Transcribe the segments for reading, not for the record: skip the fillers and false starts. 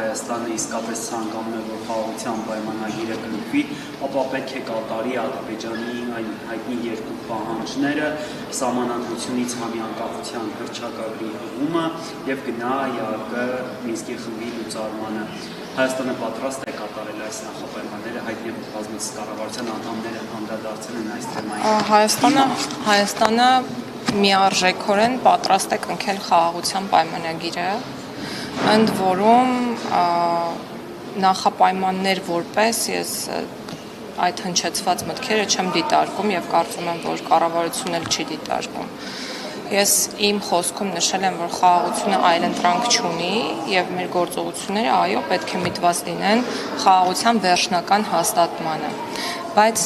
Հայաստանը իսկապես ցանկանում է, որ խաղաղության պայմանագիրը կնքվի, ապա պետք է կատարի Ադրբեջանի այն հայտնի երկու պահանջները՝ սահմանադրությունից համի անկախության հռչակագրի հղումը եւ գնա ԵԱՀԿ Մինսկի խմբի լուծարմանը։ Հայաստանը պատրաստ է կատարել այս նախապայմանները, հայտնի է, որ բազմիցս կառավարության անդամները անդրադարձել են այս թեմային։ Հայաստանը միարժեքորեն պատրաստ է կնքել խաղաղության պայմանագիրը, ընդ որում նախապայմաններ որպես ես այդ հնչեցված մտքերը չեմ դիտարկում եւ կարծում եմ, որ կառավարությունն էլ չի դիտարկում։ Ես իմ խոսքում նշել եմ, որ խաղաղությունը այլընտրանք չունի եւ մեր գործողությունները այո պետք է միտված լինեն խաղաղության վերջնական հաստատմանը, բայց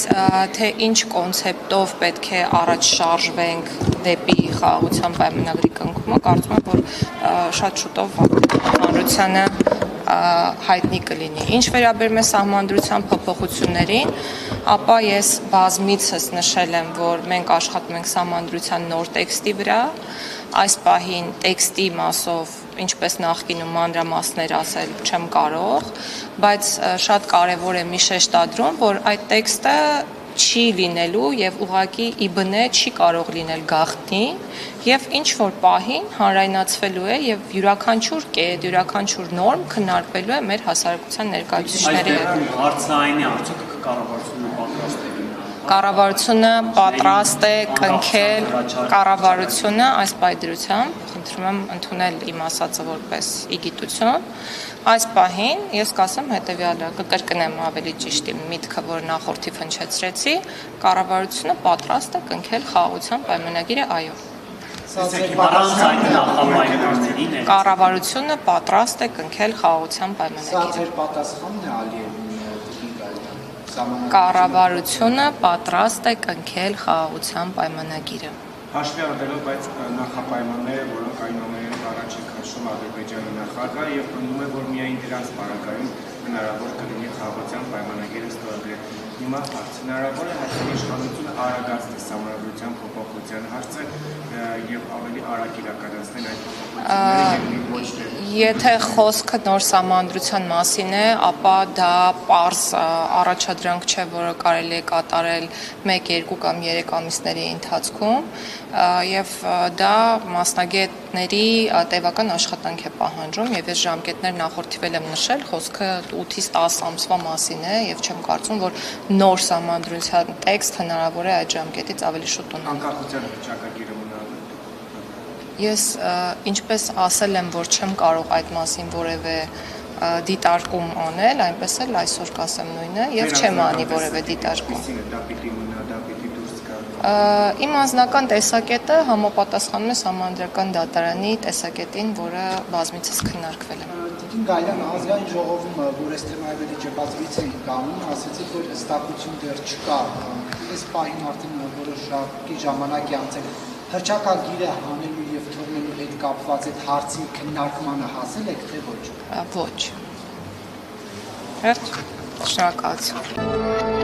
թե ինչ կոնցեպտով պետք է առաջ շարժվենք դեպի խաղաղության պայմանագրի կնքումը, կարծում եմ, որ շատ շուտով հանրությանը հայտնի կլինի։ Ինչ վերաբերում է սահմանադրության փոփոխություններին, ապա ես բազմիցս նշել եմ, որ մենք աշխատում ենք սահմանադրության նոր տեքստի վրա, այս պահին տեքստի մասով, ինչպես նախկինում մանրամասներ ասել չեմ կարող, բայց շատ կարևոր է մի շեշտադրում, որ այդ տեքստը չի լինելու եւ ուղղակի իբնե չի կարող լինել գաղտնի եւ ինչ որ պահին հանրայնացվելու է եւ յուրաքանչյուր կետ, յուրաքանչյուր նորմ քննարկվելու է մեր հասարակության ներկայացուցիչների հետ։ Հարցը այն է, արդյոք կառավարությունը պատրաստ է Կառավարությունը պատրաստ է կնքել կառավարությունը այս պայդրությամբ, խնդրում եմ ընդունել իմ ասածը որպես իգիտություն, այս պահին ես կասեմ հետևյալը, կկրկնեմ ավելի ճիշտ իմ միտքը, որ նախորդիվ հնչեցրեցի, կառավարությունը պատրաստ է կնքել խաղաղության պայմանագիրը, այո։ Կառավարությունը պատրաստ է կնքել խաղաղության պայմանագիրը։ Կառավարությունը պատրաստ է կնքել խաղաղության պայմանագիրը։ Հաշվի առնելով բայց նախապայմանները, որոնք այն ամենից առաջին քաշում Ադրբեջանի նախագահը եւ պնդում է, որ միայն դրանց բարակայում հնարավոր կլինի խաղաղության պայմանագիրը ստորագրել։ Հիմա հնարավոր է հայտնի իշխանությունը արագացնել սահմանադրության փոփոխության հարցը եւ ավելի արագ իրականացնել այդ փոփոխությունները։ Եթե խոսքը նոր սահմանադրության մասին է, ապա դա պարզ առաջադրանք չէ, որը կարելի է կատարել 1, 2 կամ 3 ամիսների ընթացքում եւ դա մասնագետների տևական աշխատանք է պահանջում եւ այս ժամկետներ նախորդիվել եմ նշել, խոսքը 8-ից 10 ամսվա մասին է եւ չեմ կարծում, որ նոր սահմանադրության տեքստ հնարավոր է այդ ժամկետից ավելի շուտ ունենալ։ Անկախության հռչակագիրը Ես ինչպես ասել եմ, որ չեմ կարող այդ մասին որևէ դիտարկում անել, այնպես էլ այսօր կասեմ նույնը եւ չեմ անի որևէ դիտարկում։ Իմ անձնական տեսակետը համապատասխանում է Սահմանադրական դատարանի տեսակետին, որը բազմիցս քննարկվել է։ Տիկին Գայլյան, ազգային ժողովում, որ այս թեմայի վրա չբացվից էին կանում, ասացիք, որ հստակություն դեռ չկա։ Այս պահին արդեն որոշակի ժամանակ է անցել։ Հռչակագիրը հանելու եւ թողնելու հետ կապված այդ հարցի քննարկմանը հասել եք, թե ոչ։ Ոչ։ Շնորհակալություն։